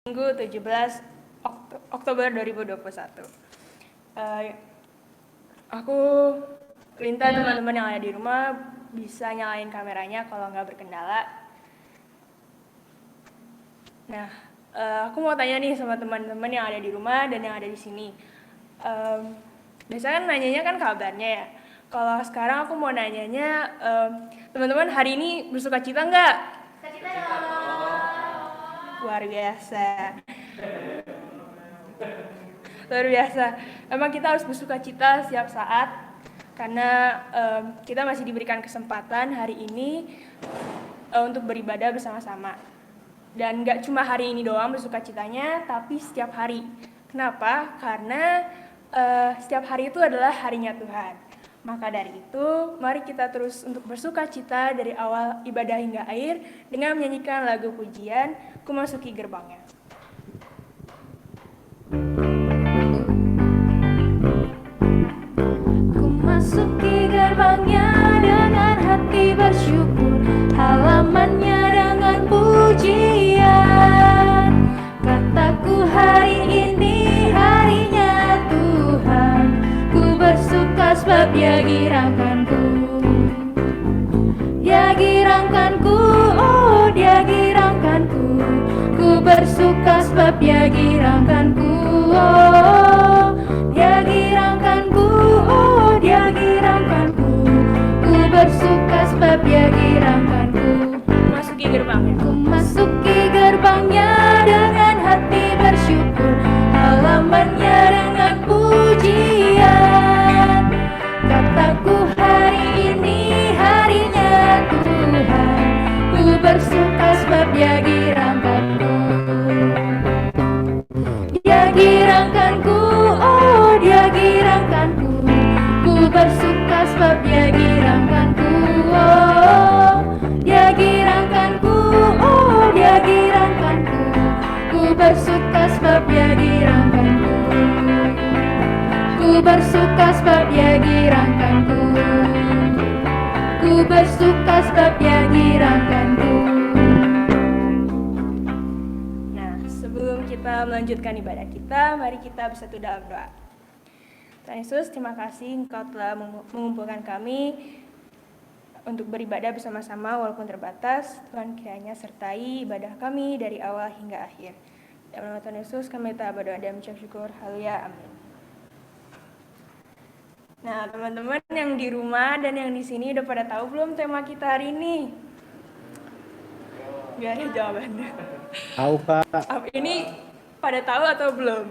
Minggu 17 Oktober 2021. Aku minta teman-teman yang ada di rumah bisa nyalain kameranya kalau nggak berkendala. Nah, aku mau tanya nih sama teman-teman yang ada di rumah dan yang ada di sini. Biasanya kan nanyanya kan kabarnya ya. Kalau sekarang aku mau nanyanya, teman-teman hari ini bersuka cita nggak? Bersuka cita dong. Luar biasa. Luar biasa. Emang kita harus bersuka cita setiap saat karena kita masih diberikan kesempatan hari ini untuk beribadah bersama-sama. Dan nggak cuma hari ini doang bersuka citanya, tapi setiap hari. Kenapa? Karena setiap hari itu adalah harinya Tuhan. Maka dari itu, mari kita terus untuk bersuka cita dari awal ibadah hingga akhir dengan menyanyikan lagu pujian, Ku Masuki Gerbangnya. Ku masuki gerbangnya dengan hati bersyukur, halamannya dengan pujian. Kataku hari ini harinya Tuhan, ku bersuka sebab Dia girangkanku. Dia girangkanku, oh Dia girangkanku. Ku bersuka sebab Dia girangkanku, oh Dia girangkanku, oh Dia girangkanku. Ku bersuka sebab Dia girangkanku. Masuki gerbangnya. Ku masuki gerbangnya dengan hati bersyukur, halamannya dengan pujian. Kataku hari ini harinya Tuhan, ku bersuka sebab Dia girangkanku. Dia girangkanku, oh Dia girangkanku. Ku bersuka sebab Dia girangkanku, oh Dia girangkanku, oh Dia girangkanku. Ku bersuka sebab Dia girangkanku. Ku bersuka sebab Dia girangkanku. Ku bersuka sebab Dia girangkanku. Nah, sebelum kita melanjutkan ibadah kita, mari kita bersatu dalam doa. Tuhan Yesus, terima kasih Engkau telah mengumpulkan kami untuk beribadah bersama-sama walaupun terbatas. Tuhan kiranya sertai ibadah kami dari awal hingga akhir. Dalam nama Tuhan Yesus kami telah berdoa dan mengucap syukur. Haleluya, amin. Nah, teman-teman yang di rumah dan yang di sini udah pada tahu belum tema kita hari ini? Gak ada jawabannya. Tahu Kak. Ini pada tahu atau belum?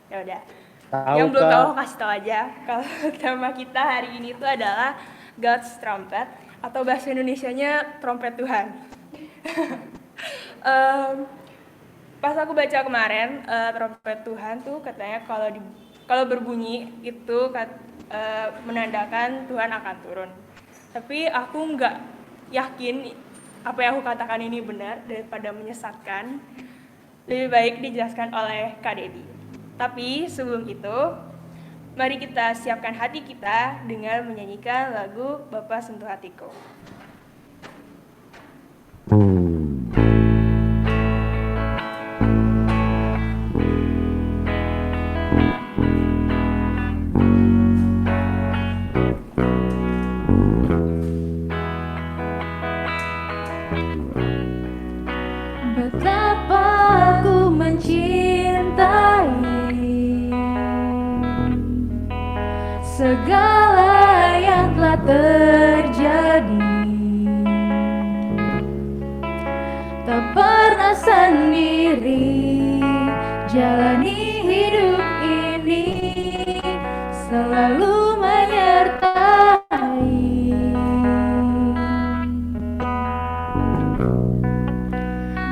Ya udah. Tahu, Yang belum Kak. tahu kasih tahu aja. Kalau tema kita hari ini itu adalah God's Trumpet atau bahasa Indonesianya trompet Tuhan. Pas aku baca kemarin trompet Tuhan tuh katanya kalau berbunyi itu menandakan Tuhan akan turun. Tapi aku nggak yakin apa yang aku katakan ini benar daripada menyesatkan. Lebih baik dijelaskan oleh Kak Dedi. Tapi sebelum itu, mari kita siapkan hati kita dengan menyanyikan lagu Bapa Sentuh Hatiku. Betapa aku mencintai segala yang telah terjadi. Tak pernah sendiri jalani hidup ini, selalu menyertai.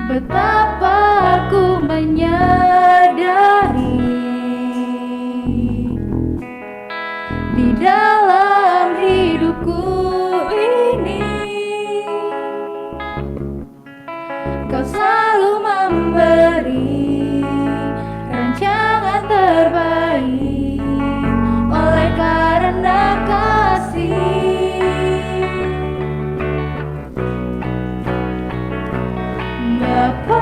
Betapa aku menyadari di dalam hidupku ini, Kau selalu memberi rancangan terbaik oleh karena kasih. Bapa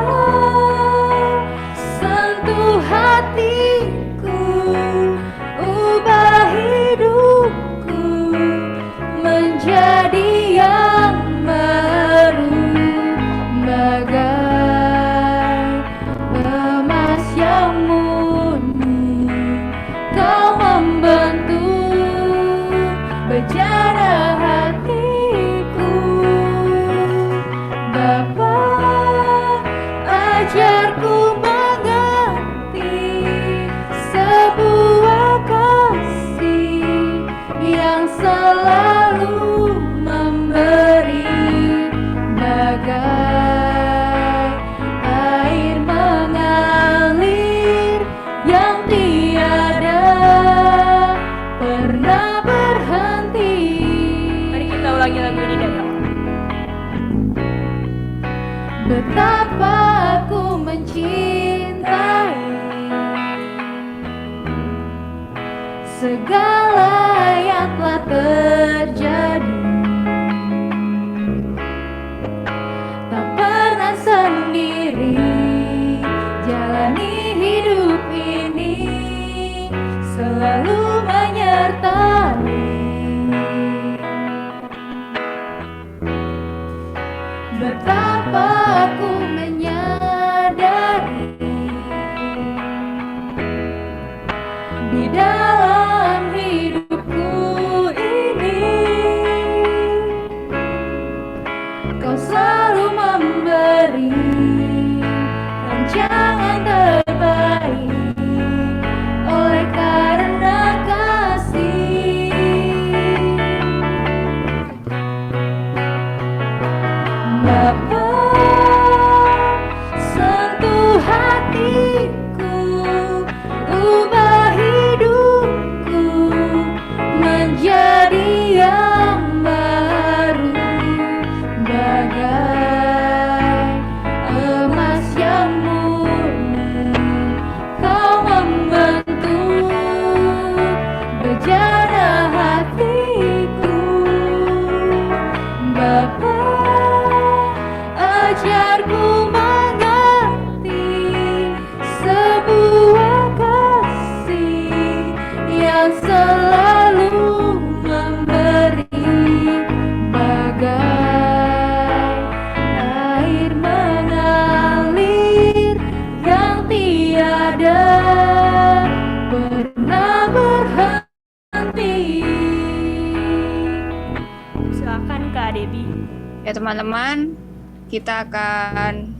Ya teman-teman, kita akan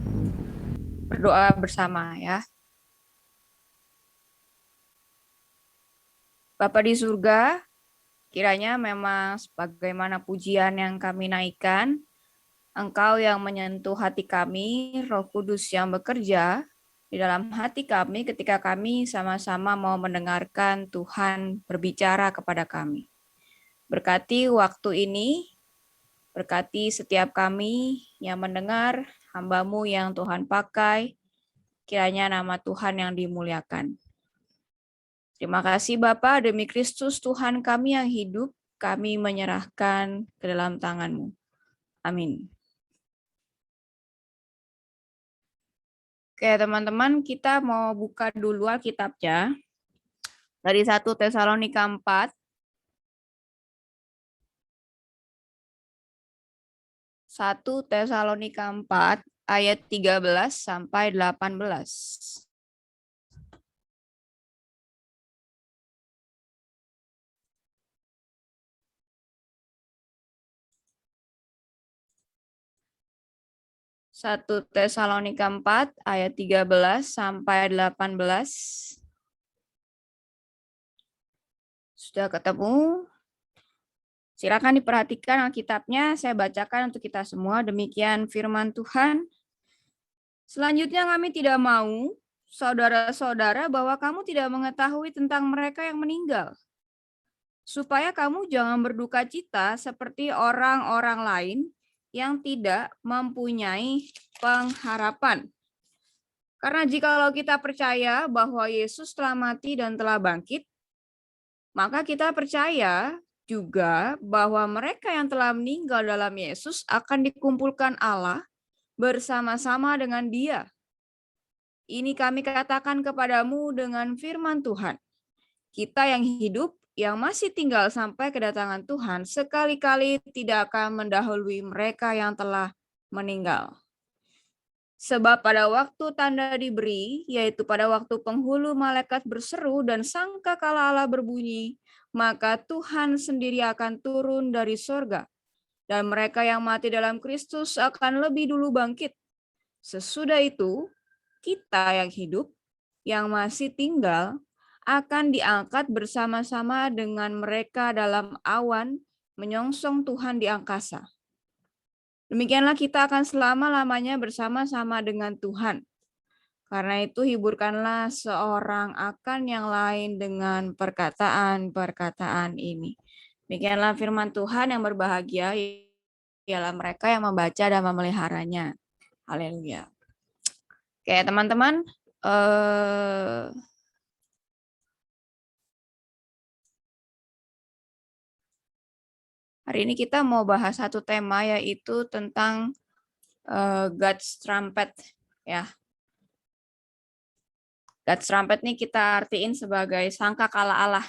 berdoa bersama ya. Bapa di surga, kiranya memang sebagaimana pujian yang kami naikkan, Engkau yang menyentuh hati kami, Roh Kudus yang bekerja di dalam hati kami ketika kami sama-sama mau mendengarkan Tuhan berbicara kepada kami. Berkati waktu ini, berkati setiap kami yang mendengar, hamba-Mu yang Tuhan pakai, kiranya nama Tuhan yang dimuliakan. Terima kasih Bapa, demi Kristus Tuhan kami yang hidup, kami menyerahkan ke dalam tangan-Mu. Amin. Oke teman-teman, kita mau buka dulu Alkitabnya dari 1 Tesalonika 4. 1 Tesalonika 4 ayat 13 sampai 18. 1 Tesalonika 4 ayat 13 sampai 18. Sudah ketemu? Silakan diperhatikan Alkitabnya, saya bacakan untuk kita semua. Demikian firman Tuhan. Selanjutnya kami tidak mau, saudara-saudara, bahwa kamu tidak mengetahui tentang mereka yang meninggal, supaya kamu jangan berduka cita seperti orang-orang lain yang tidak mempunyai pengharapan. Karena jikalau kita percaya bahwa Yesus telah mati dan telah bangkit, maka kita percaya juga bahwa mereka yang telah meninggal dalam Yesus akan dikumpulkan Allah bersama-sama dengan Dia. Ini kami katakan kepadamu dengan firman Tuhan. Kita yang hidup, yang masih tinggal sampai kedatangan Tuhan, sekali-kali tidak akan mendahului mereka yang telah meninggal. Sebab pada waktu tanda diberi, yaitu pada waktu penghulu malaikat berseru dan sangkakala Allah berbunyi, maka Tuhan sendiri akan turun dari sorga, dan mereka yang mati dalam Kristus akan lebih dulu bangkit. Sesudah itu, kita yang hidup, yang masih tinggal, akan diangkat bersama-sama dengan mereka dalam awan, menyongsong Tuhan di angkasa. Demikianlah kita akan selama-lamanya bersama-sama dengan Tuhan. Karena itu hiburkanlah seorang akan yang lain dengan perkataan-perkataan ini. Demikianlah firman Tuhan, yang berbahagia ialah mereka yang membaca dan memeliharanya. Haleluya. Oke teman-teman, hari ini kita mau bahas satu tema, yaitu tentang God's trumpet ya. God's trumpet ini kita artiin sebagai sangkakala Allah.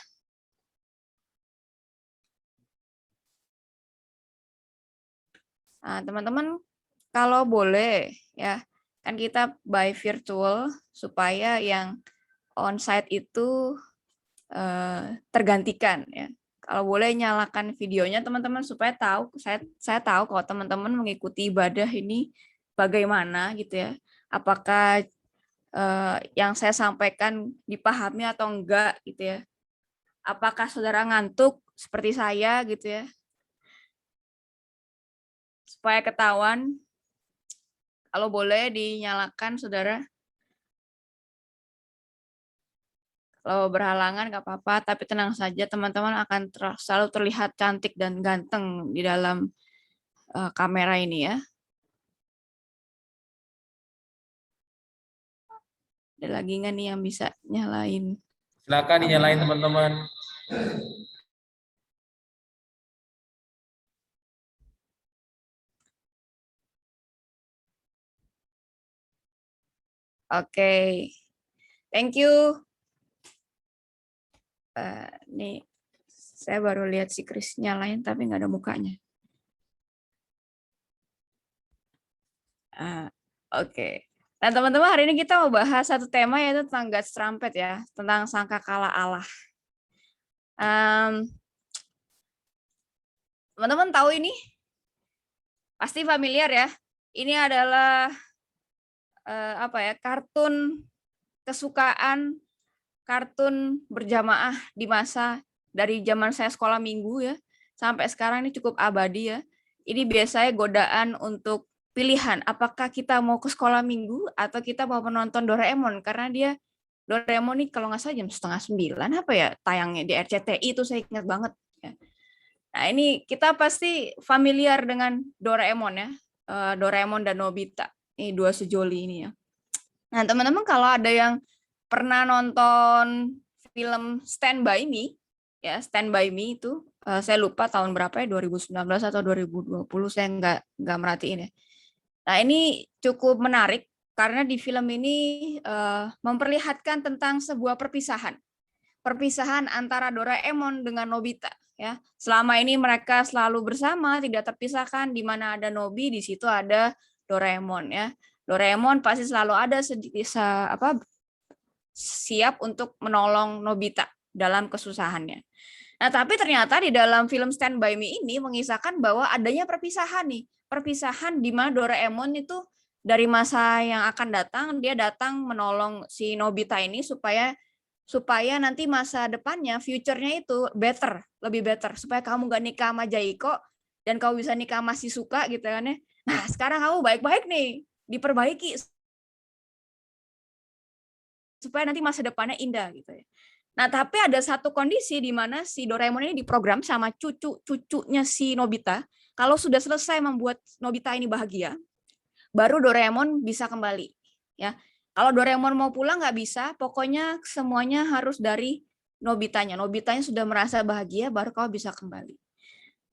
Nah, teman-teman, kalau boleh ya, kan kita by virtual supaya yang onsite itu tergantikan ya. Kalau boleh nyalakan videonya teman-teman supaya tahu, saya tahu kalau teman-teman mengikuti ibadah ini bagaimana gitu ya. Apakah yang saya sampaikan dipahami atau enggak gitu ya. Apakah saudara ngantuk seperti saya gitu ya. Supaya ketahuan, kalau boleh dinyalakan saudara. Kalau berhalangan nggak apa-apa, tapi tenang saja teman-teman akan selalu terlihat cantik dan ganteng di dalam kamera ini ya. Ada lagi nggak nih yang bisa nyalain? Silakan dinyalain teman-teman. Oke, thank you. Nih, saya baru lihat si Chris nyalain tapi nggak ada mukanya. Oke. Nah teman-teman, hari ini kita mau bahas satu tema, yaitu tentang God's trumpet ya, tentang sangkakala Allah. Teman-teman tahu ini Pasti familiar ya. Ini adalah kartun kesukaan, kartun berjamaah di masa dari zaman saya sekolah minggu ya sampai sekarang ini cukup abadi ya. Ini biasanya godaan untuk pilihan apakah kita mau ke sekolah minggu atau kita mau menonton Doraemon, karena dia Doraemon nih kalau nggak salah jam 8:30 apa ya tayangnya di RCTI, itu saya ingat banget ya. Nah, ini kita pasti familiar dengan Doraemon ya. Doraemon dan Nobita. Ini dua sejoli ini ya. Nah, teman-teman kalau ada yang pernah nonton film Stand By Me, ya Stand By Me itu, saya lupa tahun berapa ya, 2019 atau 2020, saya nggak merhatiin ya. Nah, ini cukup menarik karena di film ini memperlihatkan tentang sebuah perpisahan antara Doraemon dengan Nobita ya. Selama ini mereka selalu bersama, tidak terpisahkan, di mana ada Nobi di situ ada Doraemon ya. Doraemon pasti selalu ada siap untuk menolong Nobita dalam kesusahannya. Nah, tapi ternyata di dalam film Stand By Me ini mengisahkan bahwa adanya perpisahan nih. Perpisahan di mana Doraemon itu dari masa yang akan datang, dia datang menolong si Nobita ini supaya nanti masa depannya, future-nya itu lebih better, supaya kamu gak nikah sama Jaiko dan kamu bisa nikah sama Shizuka gitu kan ya. Nah, sekarang kamu baik-baik nih, diperbaiki supaya nanti masa depannya indah gitu ya. Nah, tapi ada satu kondisi di mana si Doraemon ini diprogram sama cucunya si Nobita, kalau sudah selesai membuat Nobita ini bahagia, baru Doraemon bisa kembali ya. Kalau Doraemon mau pulang nggak bisa, pokoknya semuanya harus dari Nobitanya. Nobitanya sudah merasa bahagia, baru kau bisa kembali.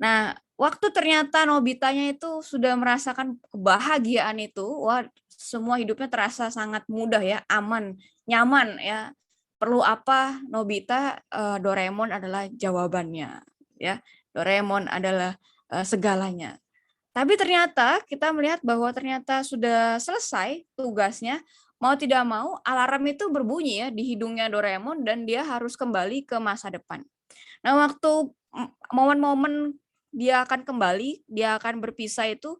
Nah, waktu ternyata Nobitanya itu sudah merasakan kebahagiaan itu, wah, semua hidupnya terasa sangat mudah ya, aman, nyaman ya. Perlu apa Nobita, Doraemon adalah jawabannya ya. Doraemon adalah segalanya. Tapi ternyata kita melihat bahwa ternyata sudah selesai tugasnya, mau tidak mau alarm itu berbunyi ya di hidungnya Doraemon dan dia harus kembali ke masa depan. Nah, waktu momen-momen dia akan kembali, dia akan berpisah itu,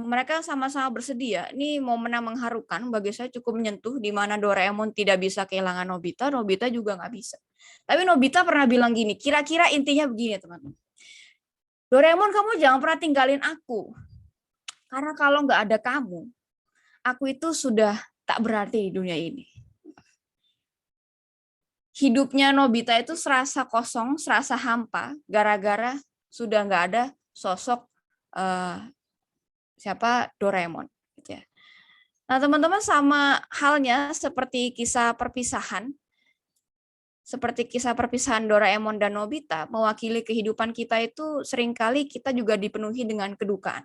mereka sama-sama bersedia. Ini momen yang mengharukan, bagi saya cukup menyentuh, di mana Doraemon tidak bisa kehilangan Nobita, Nobita juga nggak bisa. Tapi Nobita pernah bilang gini, kira-kira intinya begini teman-teman. Doraemon, kamu jangan pernah tinggalin aku. Karena kalau nggak ada kamu, aku itu sudah tak berarti di dunia ini. Hidupnya Nobita itu serasa kosong, serasa hampa, gara-gara sudah nggak ada sosok Doraemon. Gitu ya. Nah, teman-teman, sama halnya seperti kisah perpisahan Doraemon dan Nobita, mewakili kehidupan kita itu seringkali kita juga dipenuhi dengan kedukaan.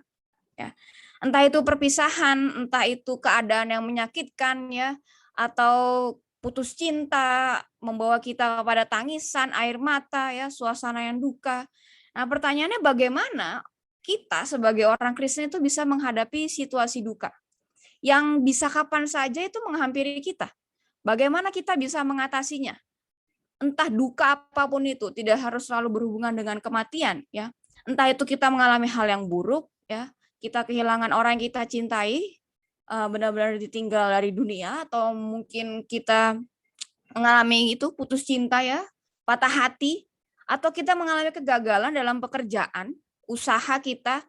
Ya. Entah itu perpisahan, entah itu keadaan yang menyakitkan ya, atau putus cinta membawa kita kepada tangisan, air mata ya, suasana yang duka. Nah, pertanyaannya bagaimana kita sebagai orang Kristen itu bisa menghadapi situasi duka yang bisa kapan saja itu menghampiri kita. Bagaimana kita bisa mengatasinya? Entah duka apapun itu, tidak harus selalu berhubungan dengan kematian ya. Entah itu kita mengalami hal yang buruk ya, kita kehilangan orang yang kita cintai, benar-benar ditinggal dari dunia, atau mungkin kita mengalami itu putus cinta ya, patah hati, atau kita mengalami kegagalan dalam pekerjaan, usaha kita,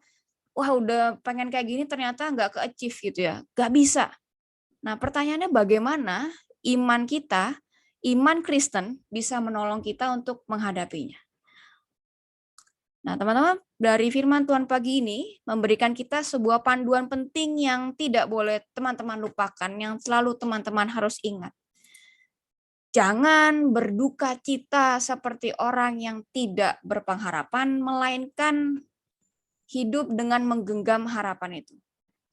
wah udah pengen kayak gini ternyata nggak ke-achieve gitu ya, nggak bisa. Nah, pertanyaannya bagaimana iman kita, iman Kristen bisa menolong kita untuk menghadapinya. Nah, teman-teman, dari firman Tuhan pagi ini memberikan kita sebuah panduan penting yang tidak boleh teman-teman lupakan, yang selalu teman-teman harus ingat. Jangan berduka cita seperti orang yang tidak berpengharapan, melainkan hidup dengan menggenggam harapan itu.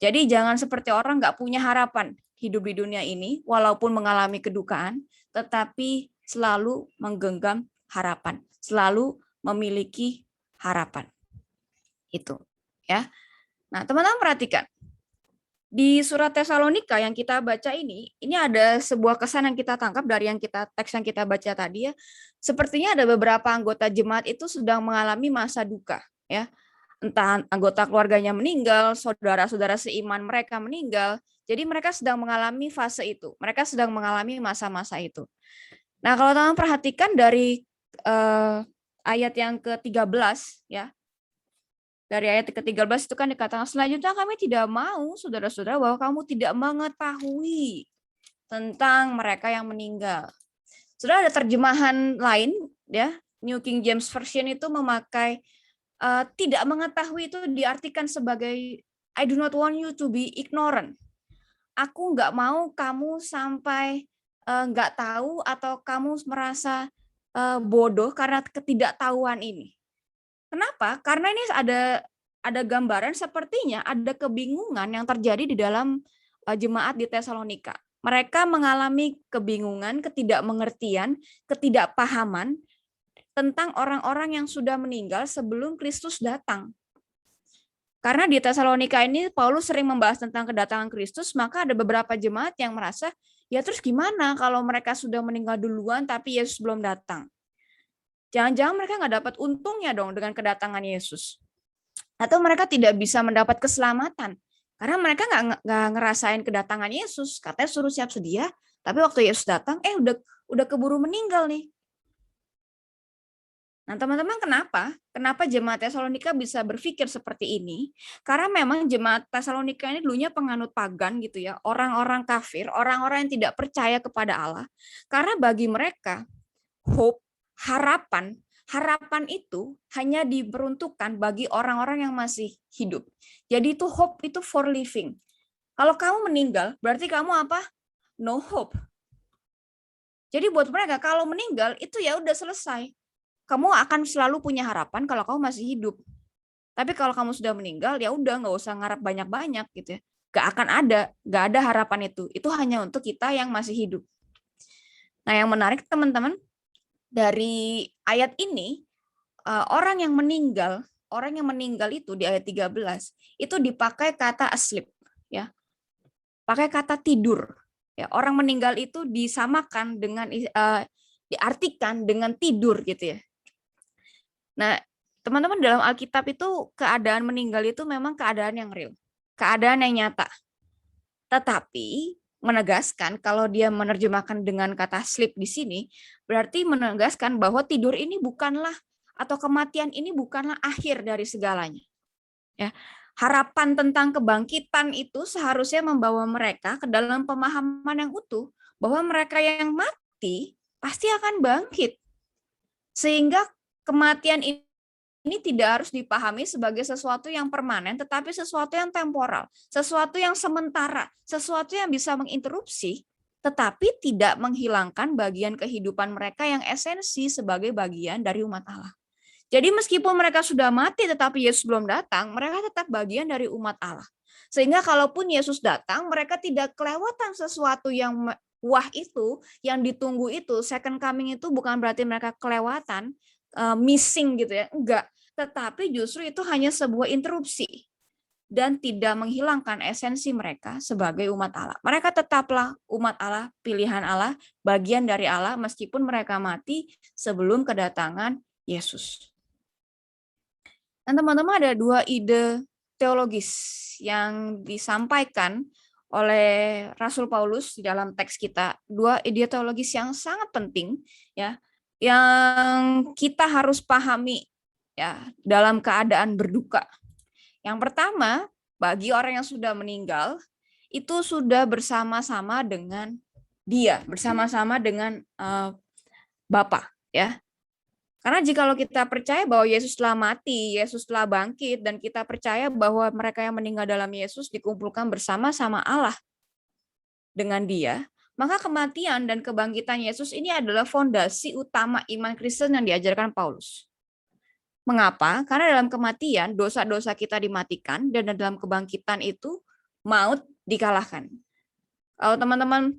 Jadi jangan seperti orang nggak punya harapan hidup di dunia ini, walaupun mengalami kedukaan, tetapi selalu menggenggam harapan, selalu memiliki harapan. Itu ya. Nah, teman-teman perhatikan. Di surat Tesalonika yang kita baca ini ada sebuah kesan yang kita tangkap dari teks yang kita baca tadi ya. Sepertinya ada beberapa anggota jemaat itu sedang mengalami masa duka ya. entah anggota keluarganya meninggal, saudara-saudara seiman mereka meninggal. Jadi mereka sedang mengalami fase itu. Mereka sedang mengalami masa-masa itu. Nah, kalau teman perhatikan dari ayat yang ke-13 ya. Dari ayat ke-13 itu kan dikatakan, selanjutnya kami tidak mau saudara-saudara bahwa kamu tidak mengetahui tentang mereka yang meninggal. Sudah ada terjemahan lain ya, New King James Version itu memakai tidak mengetahui itu diartikan sebagai I do not want you to be ignorant. Aku nggak mau kamu sampai nggak tahu atau kamu merasa bodoh karena ketidaktahuan ini. Kenapa? Karena ini ada gambaran sepertinya ada kebingungan yang terjadi di dalam jemaat di Tesalonika. Mereka mengalami kebingungan, ketidakmengertian, ketidakpahaman tentang orang-orang yang sudah meninggal sebelum Kristus datang. Karena di Tesalonika ini Paulus sering membahas tentang kedatangan Kristus, maka ada beberapa jemaat yang merasa, ya terus gimana kalau mereka sudah meninggal duluan tapi Yesus belum datang? Jangan-jangan mereka nggak dapat untungnya dong dengan kedatangan Yesus. Atau mereka tidak bisa mendapat keselamatan. Karena mereka nggak ngerasain kedatangan Yesus. Katanya suruh siap sedia, tapi waktu Yesus datang, udah keburu meninggal nih. Nah teman-teman kenapa? Kenapa jemaat Tesalonika bisa berpikir seperti ini? Karena memang jemaat Tesalonika ini dulunya penganut pagan gitu ya. Orang-orang kafir, orang-orang yang tidak percaya kepada Allah. Karena bagi mereka, hope, harapan itu hanya diperuntukkan bagi orang-orang yang masih hidup. Jadi itu hope itu for living. Kalau kamu meninggal, berarti kamu apa? No hope. Jadi buat mereka kalau meninggal itu ya udah selesai. Kamu akan selalu punya harapan kalau kamu masih hidup. Tapi kalau kamu sudah meninggal ya udah nggak usah ngarap banyak-banyak gitu ya. Nggak ada harapan itu. Itu hanya untuk kita yang masih hidup. Nah yang menarik teman-teman, dari ayat ini orang yang meninggal itu di ayat 13 itu dipakai kata asleep ya. Pakai kata tidur. Ya, orang meninggal itu disamakan dengan diartikan dengan tidur gitu ya. Nah, teman-teman dalam Alkitab itu keadaan meninggal itu memang keadaan yang real. Keadaan yang nyata. Tetapi menegaskan kalau dia menerjemahkan dengan kata sleep di sini berarti menegaskan bahwa tidur ini bukanlah atau kematian ini bukanlah akhir dari segalanya. Ya, harapan tentang kebangkitan itu seharusnya membawa mereka ke dalam pemahaman yang utuh bahwa mereka yang mati pasti akan bangkit. Sehingga kematian ini tidak harus dipahami sebagai sesuatu yang permanen, tetapi sesuatu yang temporal, sesuatu yang sementara, sesuatu yang bisa menginterupsi, tetapi tidak menghilangkan bagian kehidupan mereka yang esensi sebagai bagian dari umat Allah. Jadi meskipun mereka sudah mati, tetapi Yesus belum datang, mereka tetap bagian dari umat Allah. Sehingga kalaupun Yesus datang, mereka tidak kelewatan sesuatu yang wah itu, yang ditunggu itu, second coming itu bukan berarti mereka kelewatan, missing gitu ya, enggak. Tetapi justru itu hanya sebuah interupsi dan tidak menghilangkan esensi mereka sebagai umat Allah. Mereka tetaplah umat Allah, pilihan Allah, bagian dari Allah meskipun mereka mati sebelum kedatangan Yesus. Dan teman-teman ada dua ide teologis yang disampaikan oleh Rasul Paulus di dalam teks kita, dua ide teologis yang sangat penting ya, yang kita harus pahami ya dalam keadaan berduka. Yang pertama, bagi orang yang sudah meninggal itu sudah bersama-sama dengan dia, bersama-sama dengan Bapa ya. Karena jikalau kita percaya bahwa Yesus telah mati, Yesus telah bangkit, dan kita percaya bahwa mereka yang meninggal dalam Yesus dikumpulkan bersama-sama Allah dengan dia, maka kematian dan kebangkitan Yesus ini adalah fondasi utama iman Kristen yang diajarkan Paulus. Mengapa? Karena dalam kematian dosa-dosa kita dimatikan dan dalam kebangkitan itu maut dikalahkan. Kalau teman-teman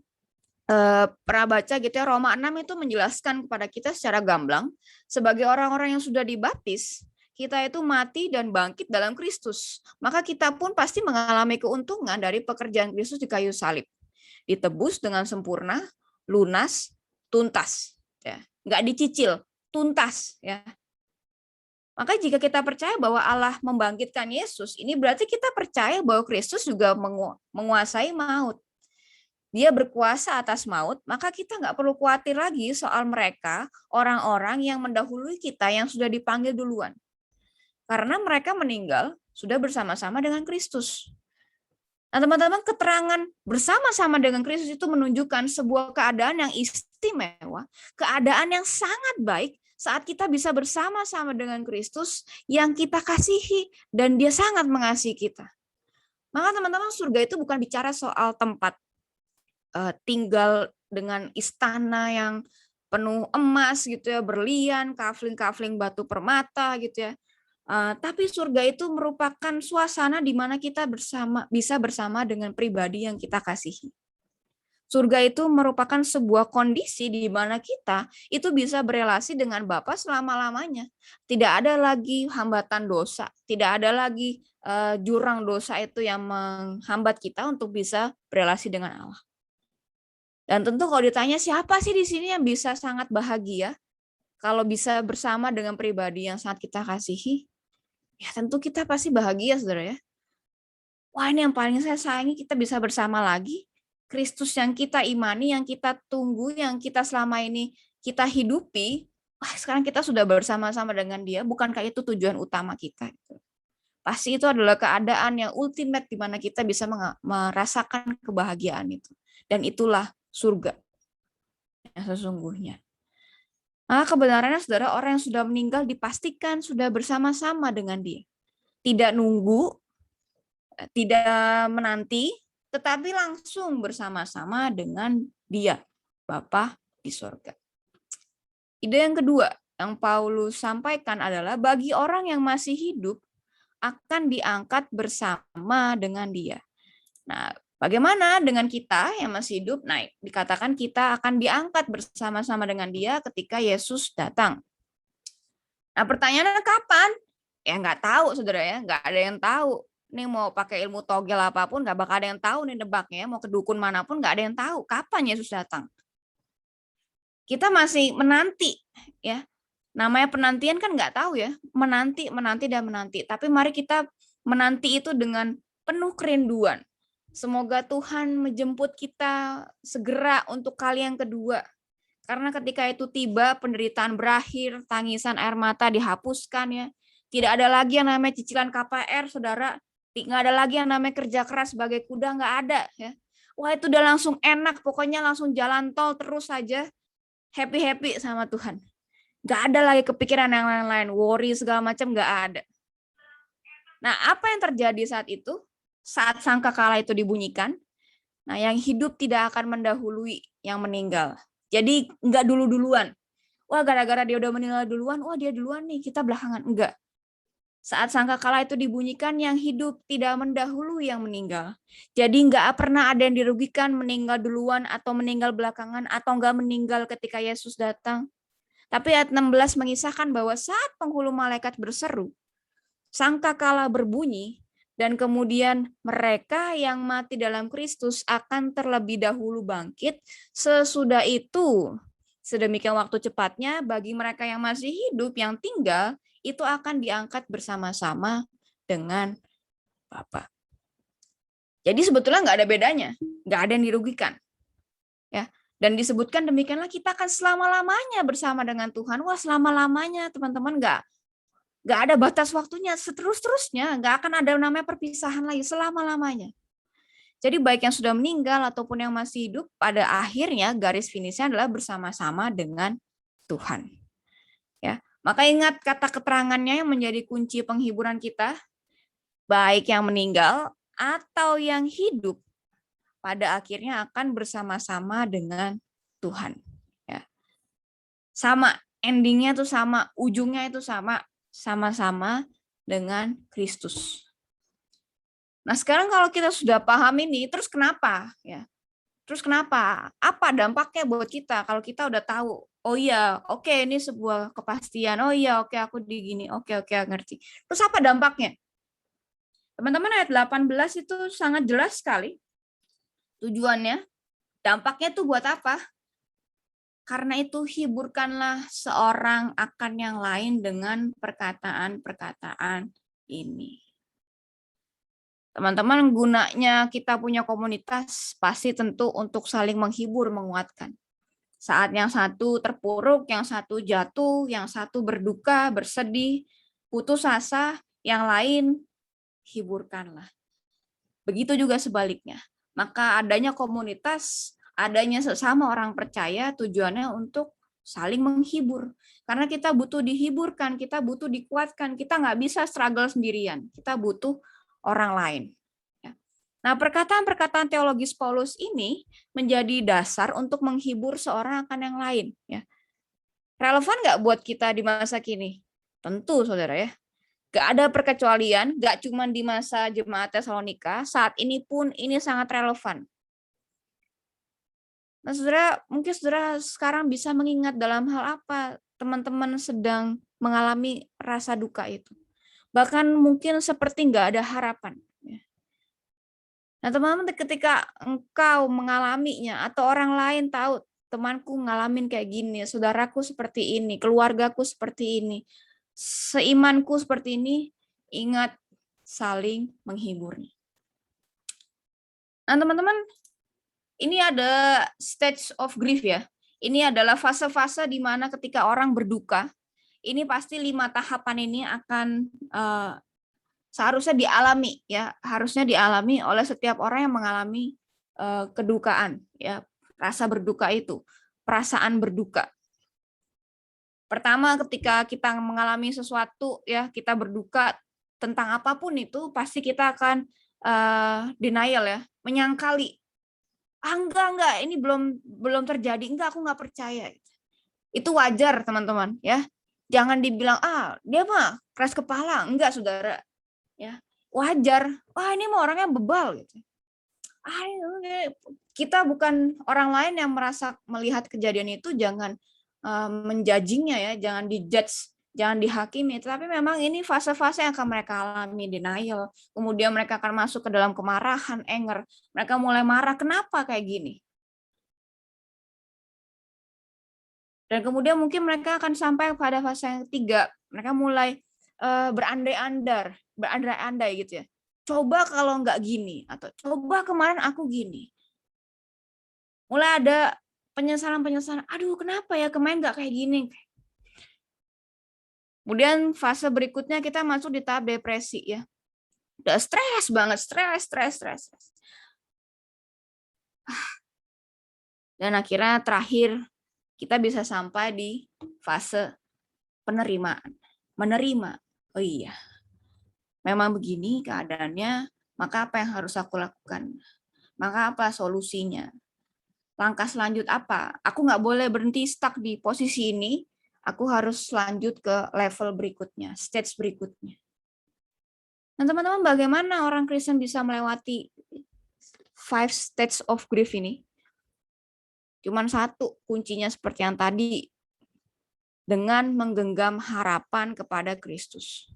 pernah baca gitu ya, Roma 6 itu menjelaskan kepada kita secara gamblang sebagai orang-orang yang sudah dibaptis, kita itu mati dan bangkit dalam Kristus. Maka kita pun pasti mengalami keuntungan dari pekerjaan Kristus di kayu salib. Ditebus dengan sempurna, lunas, tuntas. Ya. Nggak dicicil, tuntas. Ya. Maka jika kita percaya bahwa Allah membangkitkan Yesus, ini berarti kita percaya bahwa Kristus juga menguasai maut. Dia berkuasa atas maut, maka kita nggak perlu khawatir lagi soal mereka, orang-orang yang mendahului kita yang sudah dipanggil duluan. Karena mereka meninggal sudah bersama-sama dengan Kristus. Nah, teman-teman, keterangan bersama-sama dengan Kristus itu menunjukkan sebuah keadaan yang istimewa, keadaan yang sangat baik saat kita bisa bersama-sama dengan Kristus yang kita kasihi dan Dia sangat mengasihi kita. Maka teman-teman, surga itu bukan bicara soal tempat tinggal dengan istana yang penuh emas gitu ya, berlian, kafling-kafling batu permata gitu ya. Tapi surga itu merupakan suasana di mana kita bisa bersama dengan pribadi yang kita kasihi. Surga itu merupakan sebuah kondisi di mana kita itu bisa berelasi dengan Bapa selama-lamanya. Tidak ada lagi hambatan dosa, tidak ada lagi jurang dosa itu yang menghambat kita untuk bisa berelasi dengan Allah. Dan tentu kalau ditanya siapa sih di sini yang bisa sangat bahagia kalau bisa bersama dengan pribadi yang sangat kita kasihi? Ya tentu kita pasti bahagia, saudara ya. Wah, ini yang paling saya sayangi, kita bisa bersama lagi. Kristus yang kita imani, yang kita tunggu, yang kita selama ini kita hidupi, wah sekarang kita sudah bersama-sama dengan Dia. Bukankah itu tujuan utama kita? Pasti itu adalah keadaan yang ultimate di mana kita bisa merasakan kebahagiaan itu. Dan itulah surga yang sesungguhnya. Maka kebenarannya, saudara, orang yang sudah meninggal dipastikan sudah bersama-sama dengan Dia. Tidak nunggu, tidak menanti, tetapi langsung bersama-sama dengan Dia, Bapa di surga. Ide yang kedua yang Paulus sampaikan adalah bagi orang yang masih hidup akan diangkat bersama dengan Dia. Nah, bagaimana dengan kita yang masih hidup? Nah, dikatakan kita akan diangkat bersama-sama dengan Dia ketika Yesus datang. Nah, pertanyaannya kapan? Ya nggak tahu, saudara ya. Nggak ada yang tahu. Nih mau pakai ilmu togel apapun, nggak bakal ada yang tahu nih nebaknya. Mau ke dukun manapun, nggak ada yang tahu kapan Yesus datang. Kita masih menanti, ya. Namanya penantian kan nggak tahu ya. Menanti, dan menanti. Tapi mari kita menanti itu dengan penuh kerinduan. Semoga Tuhan menjemput kita segera untuk kali yang kedua. Karena ketika itu tiba, penderitaan berakhir, tangisan air mata dihapuskan ya. Tidak ada lagi yang namanya cicilan KPR, saudara. Nggak ada lagi yang namanya kerja keras sebagai kuda, nggak ada ya. Wah, itu udah langsung enak, pokoknya langsung jalan tol terus saja. Happy-happy sama Tuhan. Nggak ada lagi kepikiran yang lain-lain, worry segala macam, nggak ada. Nah, apa yang terjadi saat itu? Saat sangkakala itu dibunyikan, nah yang hidup tidak akan mendahului yang meninggal. Jadi enggak dulu-duluan. Wah, gara-gara dia udah meninggal duluan, wah dia duluan nih, kita belakangan. Enggak. Saat sangkakala itu dibunyikan, yang hidup tidak mendahului yang meninggal. Jadi enggak pernah ada yang dirugikan meninggal duluan atau meninggal belakangan atau enggak meninggal ketika Yesus datang. Tapi ayat 16 mengisahkan bahwa saat penghulu malaikat berseru, sangkakala berbunyi, dan kemudian mereka yang mati dalam Kristus akan terlebih dahulu bangkit. Sesudah itu, sedemikian waktu cepatnya bagi mereka yang masih hidup, yang tinggal, itu akan diangkat bersama-sama dengan Bapa. Jadi sebetulnya nggak ada bedanya, nggak ada yang dirugikan. Ya, dan disebutkan demikianlah kita akan selama-lamanya bersama dengan Tuhan. Wah, selama-lamanya teman-teman, nggak ada batas waktunya, seterus-terusnya, nggak akan ada namanya perpisahan lagi, selama-lamanya. Jadi baik yang sudah meninggal ataupun yang masih hidup, pada akhirnya garis finishnya adalah bersama-sama dengan Tuhan. Ya, maka ingat kata keterangannya yang menjadi kunci penghiburan kita, baik yang meninggal atau yang hidup, pada akhirnya akan bersama-sama dengan Tuhan. Ya. Sama, endingnya tuh sama, ujungnya itu sama-sama dengan Kristus. Nah, sekarang kalau kita sudah paham ini, terus kenapa? Ya, terus kenapa? Apa dampaknya buat kita kalau kita udah tahu? Oh iya, oke, ini sebuah kepastian. Oh iya, oke, aku di gini. Oke, ngerti. Terus apa dampaknya? Teman-teman, ayat 18 itu sangat jelas sekali tujuannya. Dampaknya tuh buat apa? Karena itu hiburkanlah seorang akan yang lain dengan perkataan-perkataan ini. Teman-teman, gunanya kita punya komunitas pasti tentu untuk saling menghibur, menguatkan. Saat yang satu terpuruk, yang satu jatuh, yang satu berduka, bersedih, putus asa, yang lain hiburkanlah. Begitu juga sebaliknya. Maka adanya komunitas, adanya sesama orang percaya tujuannya untuk saling menghibur. Karena kita butuh dihiburkan, kita butuh dikuatkan, kita nggak bisa struggle sendirian. Kita butuh orang lain. Nah, perkataan-perkataan teologis Paulus ini menjadi dasar untuk menghibur seorang akan yang lain. Ya. Relevan nggak buat kita di masa kini? Tentu, saudara ya. Nggak ada perkecualian, nggak cuma di masa jemaat Tesalonika, saat ini pun ini sangat relevan. Nah, saudara, mungkin saudara sekarang bisa mengingat dalam hal apa teman-teman sedang mengalami rasa duka itu. Bahkan mungkin seperti nggak ada harapan. Nah, teman-teman, ketika engkau mengalaminya atau orang lain tahu temanku ngalamin kayak gini, saudaraku seperti ini, keluargaku seperti ini, seimanku seperti ini, ingat saling menghibur. Nah, teman-teman, ini ada stage of grief ya. Ini adalah fase-fase di mana ketika orang berduka, ini pasti 5 tahapan ini akan seharusnya dialami ya, harusnya dialami oleh setiap orang yang mengalami kedukaan ya, rasa berduka itu, perasaan berduka. Pertama, ketika kita mengalami sesuatu ya, kita berduka tentang apapun itu, pasti kita akan denial ya, menyangkali. Enggak, ini belum terjadi, enggak, aku nggak percaya. Itu wajar, teman-teman ya. Jangan dibilang dia mah keras kepala, enggak, saudara. Ya, wajar. Wah, ini mah orangnya bebal gitu. Kita bukan orang lain yang merasa melihat kejadian itu, jangan menjudgingnya ya, jangan dijudge, jangan dihakimi. Tapi memang ini fase-fase yang akan mereka alami, denial. Kemudian mereka akan masuk ke dalam kemarahan, anger. Mereka mulai marah, kenapa kayak gini? Dan kemudian mungkin mereka akan sampai pada fase yang ketiga. Mereka mulai berandai-andai gitu ya. Coba kalau nggak gini, atau coba kemarin aku gini. Mulai ada penyesalan-penyesalan, aduh kenapa ya kemarin nggak kayak gini. Kemudian fase berikutnya kita masuk di tahap depresi ya. Udah stres banget, stres. Dan akhirnya terakhir kita bisa sampai di fase penerimaan. Menerima, oh iya, memang begini keadaannya, maka apa yang harus aku lakukan? Maka apa solusinya? Langkah selanjut apa? Aku nggak boleh berhenti stuck di posisi ini, aku harus lanjut ke level berikutnya, stage berikutnya. Nah, teman-teman, bagaimana orang Kristen bisa melewati 5 stages of grief ini? Cuman satu kuncinya seperti yang tadi, dengan menggenggam harapan kepada Kristus.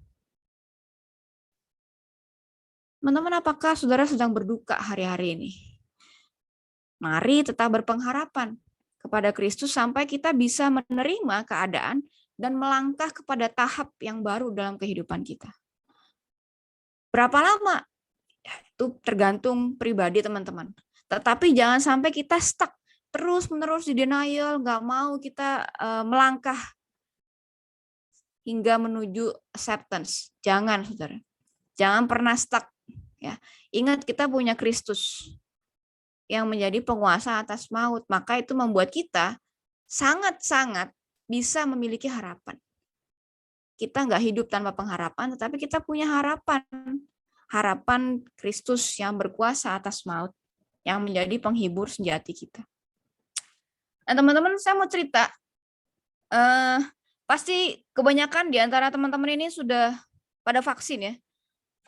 Teman-teman, apakah saudara sedang berduka hari-hari ini? Mari tetap berpengharapan kepada Kristus sampai kita bisa menerima keadaan dan melangkah kepada tahap yang baru dalam kehidupan kita. Berapa lama? Ya, itu tergantung pribadi teman-teman. Tetapi jangan sampai kita stuck terus-menerus di denial, nggak mau kita melangkah hingga menuju acceptance. Jangan, saudara. Jangan pernah stuck. Ya. Ingat, kita punya Kristus yang menjadi penguasa atas maut. Maka itu membuat kita sangat-sangat bisa memiliki harapan. Kita nggak hidup tanpa pengharapan, tetapi kita punya harapan. Harapan Kristus yang berkuasa atas maut, yang menjadi penghibur sejati kita. Nah, teman-teman, saya mau cerita. Pasti kebanyakan di antara teman-teman ini sudah pada vaksin ya.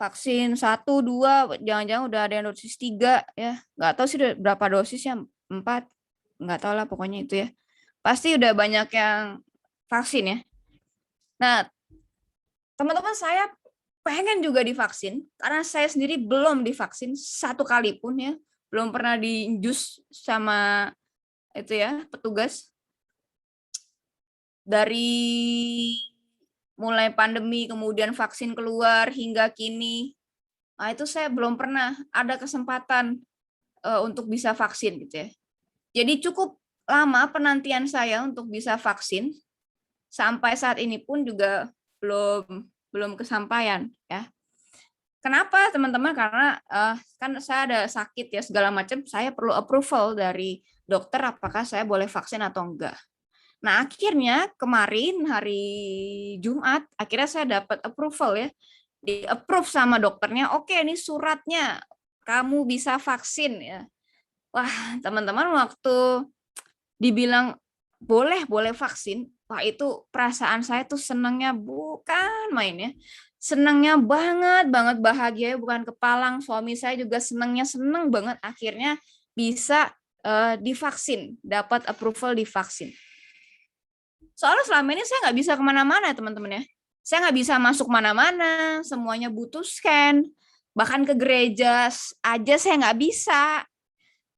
Vaksin 1, 2, jangan-jangan udah ada yang dosis 3 ya. Nggak tahu sih berapa dosisnya, 4, nggak tahu lah pokoknya itu ya. Pasti udah banyak yang vaksin ya. Nah, teman-teman, saya pengen juga divaksin, karena saya sendiri belum divaksin 1 kali pun ya. Belum pernah diinjus sama itu ya, petugas. dari mulai pandemi, kemudian vaksin keluar hingga kini, nah itu saya belum pernah ada kesempatan untuk bisa vaksin gitu ya. Jadi cukup lama penantian saya untuk bisa vaksin, sampai saat ini pun juga belum kesampaian ya. Kenapa teman-teman? Karena kan saya ada sakit ya segala macam, saya perlu approval dari dokter apakah saya boleh vaksin atau enggak. Nah, akhirnya kemarin hari Jumat, akhirnya saya dapat approval ya. Di-approve sama dokternya, oke ini suratnya, kamu bisa vaksin ya. Wah, teman-teman waktu dibilang boleh vaksin, wah itu perasaan saya tuh senangnya bukan main ya. Senangnya banget bahagia bukan kepalang. Suami saya juga senang banget akhirnya bisa divaksin, dapat approval divaksin. Soalnya selama ini saya nggak bisa kemana-mana teman-teman ya. Saya nggak bisa masuk mana-mana, semuanya butuh scan. Bahkan ke gereja aja saya nggak bisa.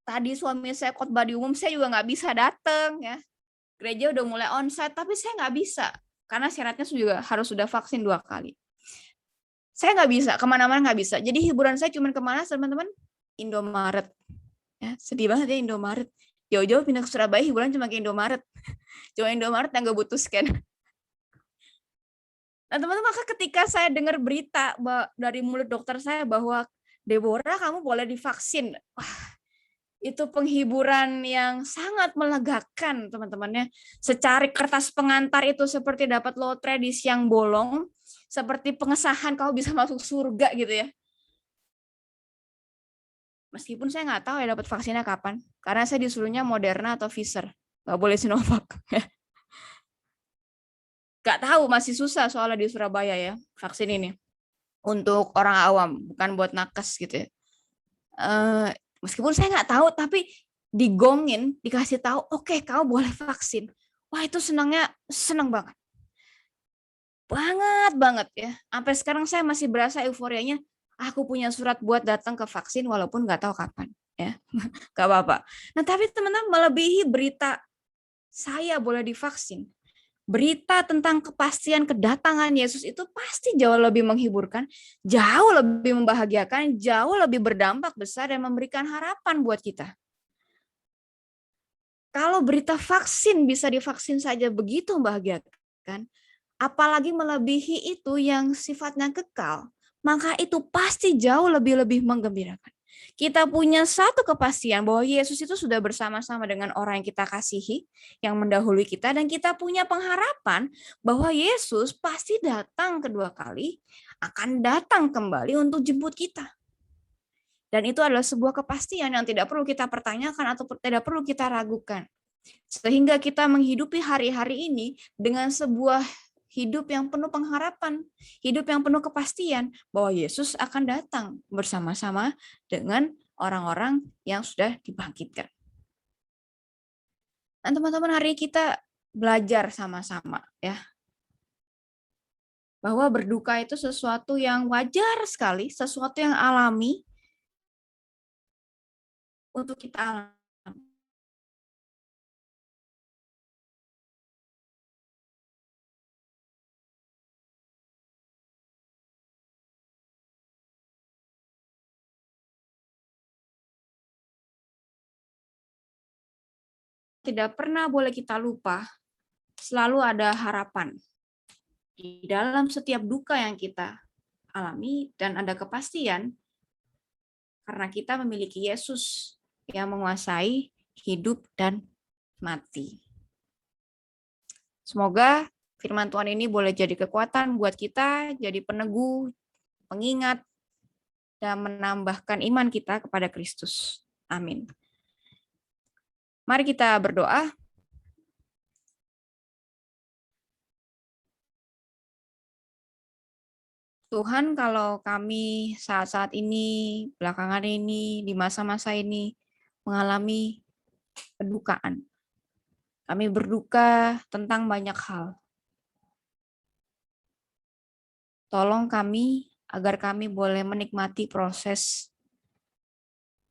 Tadi suami saya khotbah di umum, saya juga nggak bisa datang ya. Gereja udah mulai onsite, tapi saya nggak bisa. Karena syaratnya juga harus sudah vaksin 2 kali. Saya nggak bisa, kemana-mana nggak bisa. Jadi hiburan saya cuma kemana teman-teman? Indomaret. Ya, sedih banget ya Indomaret. Jauh-jauh pindah ke Surabaya, hiburan cuma ke Indomaret. Cuma Indomaret yang nggak butuh scan. Nah teman-teman, maka ketika saya dengar berita dari mulut dokter saya bahwa Deborah kamu boleh divaksin. Wah, itu penghiburan yang sangat melegakan teman-temannya. Secari kertas pengantar itu seperti dapat lotre di siang bolong, seperti pengesahan kau bisa masuk surga gitu ya. Meskipun saya nggak tahu ya dapat vaksinnya kapan, karena saya disuruhnya Moderna atau Pfizer, nggak boleh Sinovac. Nggak tahu, masih susah soalnya di Surabaya ya vaksin ini untuk orang awam, bukan buat nakes gitu ya. Meskipun saya nggak tahu, tapi digongin, dikasih tahu, oke, kau boleh vaksin. Wah itu senang banget. Banget ya. Sampai sekarang saya masih berasa euforianya, aku punya surat buat datang ke vaksin walaupun nggak tahu kapan. Ya, nggak apa-apa. Nah tapi teman-teman melebihi berita saya boleh divaksin. Berita tentang kepastian kedatangan Yesus itu pasti jauh lebih menghiburkan, jauh lebih membahagiakan, jauh lebih berdampak besar dan memberikan harapan buat kita. Kalau berita vaksin bisa divaksin saja begitu membahagiakan, apalagi melebihi itu yang sifatnya kekal, maka itu pasti jauh lebih menggembirakan. Kita punya satu kepastian bahwa Yesus itu sudah bersama-sama dengan orang yang kita kasihi, yang mendahului kita, dan kita punya pengharapan bahwa Yesus pasti datang kedua kali, akan datang kembali untuk jemput kita. Dan itu adalah sebuah kepastian yang tidak perlu kita pertanyakan atau tidak perlu kita ragukan. Sehingga kita menghidupi hari-hari ini dengan sebuah hidup yang penuh pengharapan, hidup yang penuh kepastian bahwa Yesus akan datang bersama-sama dengan orang-orang yang sudah dibangkitkan. Dan teman-teman, hari kita belajar sama-sama ya. Bahwa berduka itu sesuatu yang wajar sekali, sesuatu yang alami untuk kita alami. Tidak pernah boleh kita lupa, selalu ada harapan. Di dalam setiap duka yang kita alami dan ada kepastian karena kita memiliki Yesus yang menguasai hidup dan mati. Semoga firman Tuhan ini boleh jadi kekuatan buat kita, jadi peneguh, pengingat, dan menambahkan iman kita kepada Kristus. Amin. Mari kita berdoa. Tuhan, kalau kami saat-saat ini, belakangan ini, di masa-masa ini, mengalami kedukaan. Kami berduka tentang banyak hal. Tolong kami, agar kami boleh menikmati proses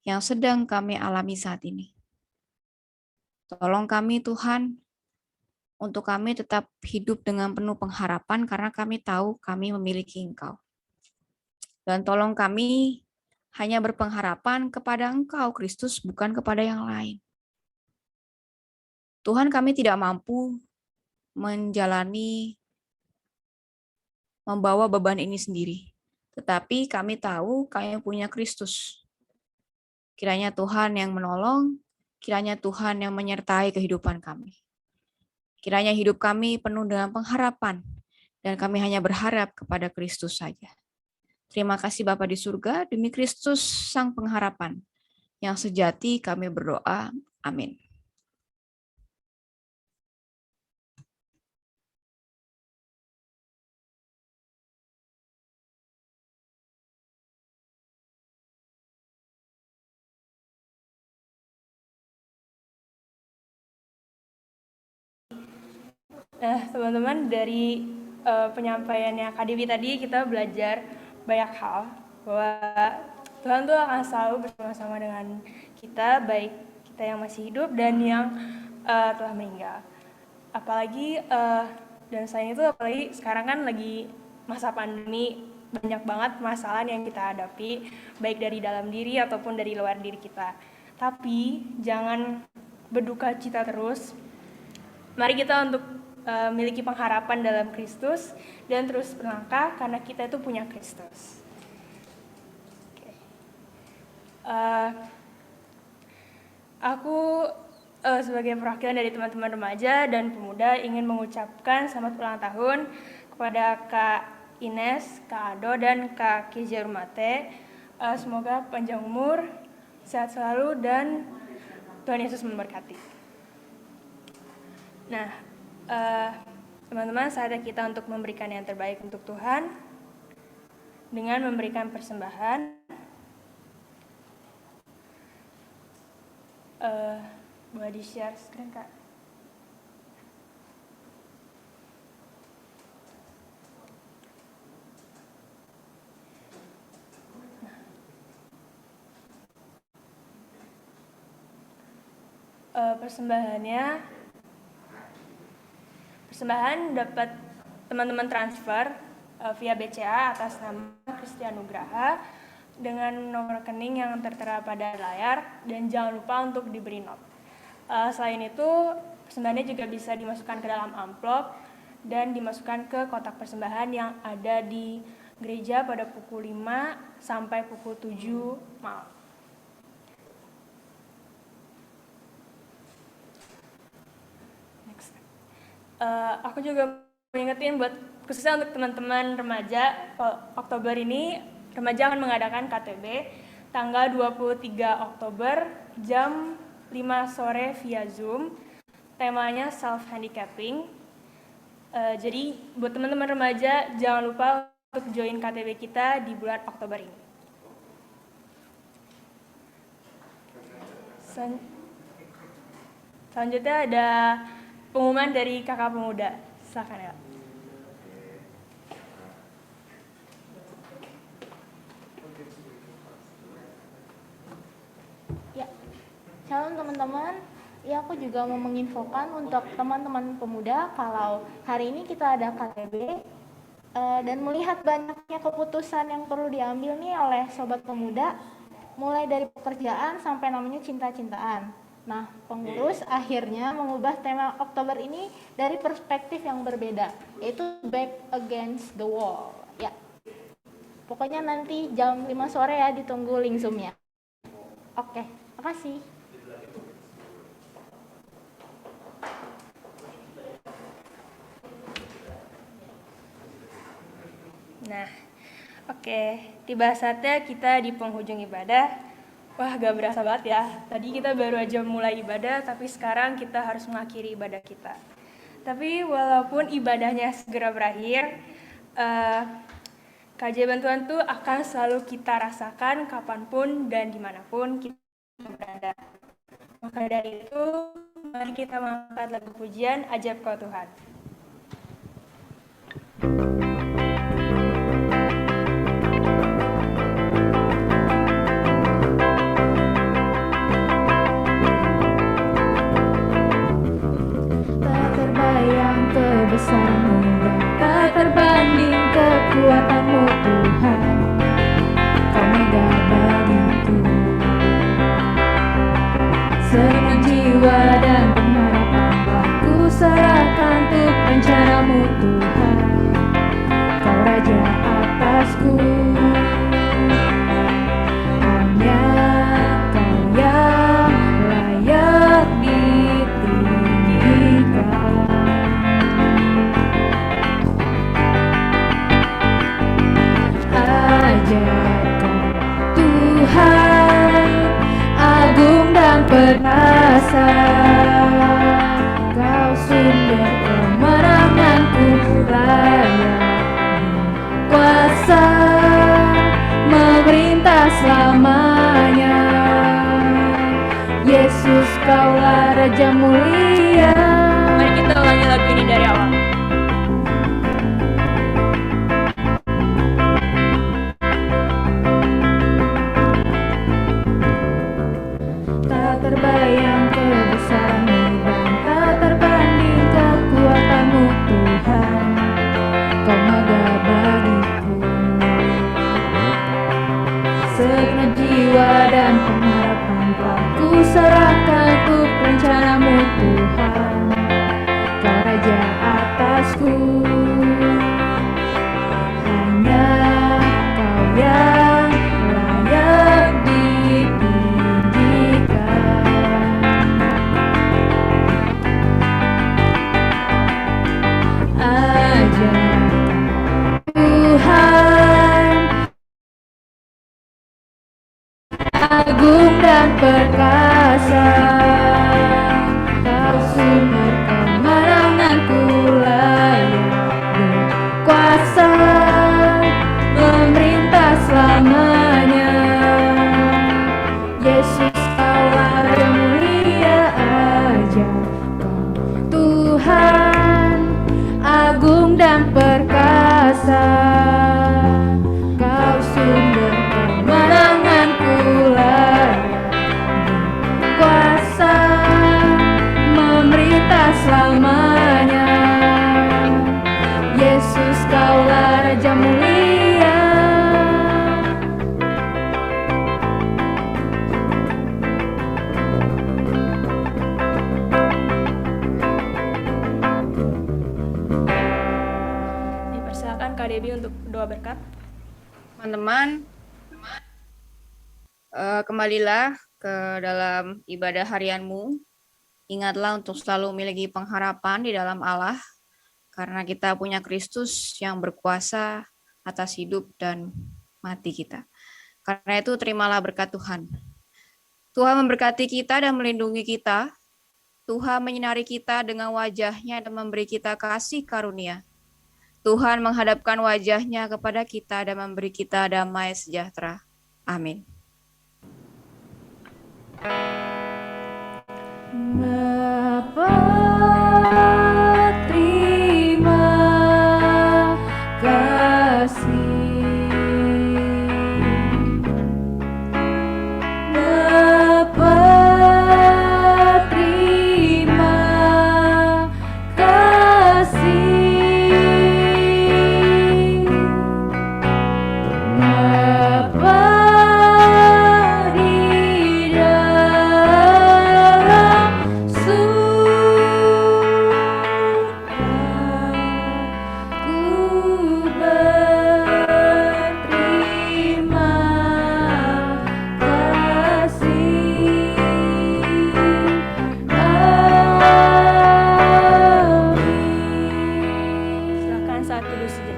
yang sedang kami alami saat ini. Tolong kami Tuhan, untuk kami tetap hidup dengan penuh pengharapan karena kami tahu kami memiliki Engkau. Dan tolong kami hanya berpengharapan kepada Engkau, Kristus, bukan kepada yang lain. Tuhan, kami tidak mampu membawa beban ini sendiri. Tetapi kami tahu kami punya Kristus. Kiranya Tuhan yang menolong, kiranya Tuhan yang menyertai kehidupan kami. Kiranya hidup kami penuh dengan pengharapan, dan kami hanya berharap kepada Kristus saja. Terima kasih Bapa di surga, demi Kristus Sang Pengharapan, yang sejati kami berdoa. Amin. Nah, teman-teman, dari penyampaiannya Kak Dewi tadi kita belajar banyak hal, bahwa Tuhan tuh akan selalu bersama-sama dengan kita, baik kita yang masih hidup dan yang telah meninggal. Apalagi dan selain itu, apalagi sekarang kan lagi masa pandemi, banyak banget permasalahan yang kita hadapi, baik dari dalam diri ataupun dari luar diri kita. Tapi jangan berduka cita terus. Mari kita untuk memiliki pengharapan dalam Kristus dan terus berlangkah karena kita itu punya Kristus. Aku sebagai perwakilan dari teman-teman remaja dan pemuda ingin mengucapkan selamat ulang tahun kepada Kak Ines, Kak Ado, dan Kak Kezia Rumate. Semoga panjang umur, sehat selalu, dan Tuhan Yesus memberkati. Nah, teman-teman, saatnya kita untuk memberikan yang terbaik untuk Tuhan dengan memberikan persembahan. Boleh di-share screen, Kak? Persembahan dapat teman-teman transfer via BCA atas nama Kristian Nugraha dengan nomor rekening yang tertera pada layar, dan jangan lupa untuk diberi not. Selain itu, persembahannya juga bisa dimasukkan ke dalam amplop dan dimasukkan ke kotak persembahan yang ada di gereja pada pukul 5 sampai pukul 7 malam. Aku juga mengingetin buat khususnya untuk teman-teman remaja, Oktober ini remaja akan mengadakan KTB tanggal 23 Oktober jam 5 sore via Zoom. Temanya self-handicapping. Jadi buat teman-teman remaja jangan lupa untuk join KTB kita di bulan Oktober ini. Selanjutnya ada pengumuman dari kakak pemuda. Silakan ya. Ya, shalom teman-teman. Ya, aku juga mau menginfokan untuk teman-teman pemuda kalau hari ini kita ada KTB dan melihat banyaknya keputusan yang perlu diambil nih oleh sobat pemuda, mulai dari pekerjaan sampai namanya cinta-cintaan. Nah, pengurus akhirnya mengubah tema Oktober ini dari perspektif yang berbeda, yaitu back against the wall. Ya, pokoknya nanti jam 5 sore ya, ditunggu link Zoom-nya. Oke, makasih. Nah, oke, tiba saatnya kita di penghujung ibadah. Wah, gak berasa banget ya. Tadi kita baru aja mulai ibadah, tapi sekarang kita harus mengakhiri ibadah kita. Tapi walaupun ibadahnya segera berakhir, keajaiban Tuhan tuh akan selalu kita rasakan kapanpun dan dimanapun kita berada. Maka dari itu, mari kita mengangkat lagu pujian Ajaib Kau Tuhan. Tak terbayang Kaulah Raja mulia. Mari kita ulangi lagu ini dari awal. Tak terbayang kebesaran-Mu dan tak terbanding kekuatan-Mu Tuhan. Kau megah bagiku. Segenap jiwa dan pengharapan telah ku serahkan untuk rencana-Mu Tuhan. Kau Raja atasku. Hanya Kau yang layak ditinggikan. Ajar Tuhan agung dan perkasa. Kau sumber kemenanganku, layak berkuasa memerintah selamanya. Yesus Kaulah Raja mulia, aja Kau Tuhan agung dan perkasa. Kau sumber kemenanganku, layak berkuasa memerintah selamanya. Yesus Kaulah Raja mulia. Dipersilakan Kak Debbie untuk doa berkat. Teman-teman, kembalilah ke dalam ibadah harianmu. Ingatlah untuk selalu memiliki pengharapan di dalam Allah, karena kita punya Kristus yang berkuasa atas hidup dan mati kita. Karena itu terimalah berkat Tuhan. Tuhan memberkati kita dan melindungi kita. Tuhan menyinari kita dengan wajah-Nya dan memberi kita kasih karunia. Tuhan menghadapkan wajah-Nya kepada kita dan memberi kita damai sejahtera. Amin. Bapa, terima kasih. Bapa, terima kasih. Bapa di dalam surga, ku berterima kasih. Amin. Silakan saat teduh sejenak.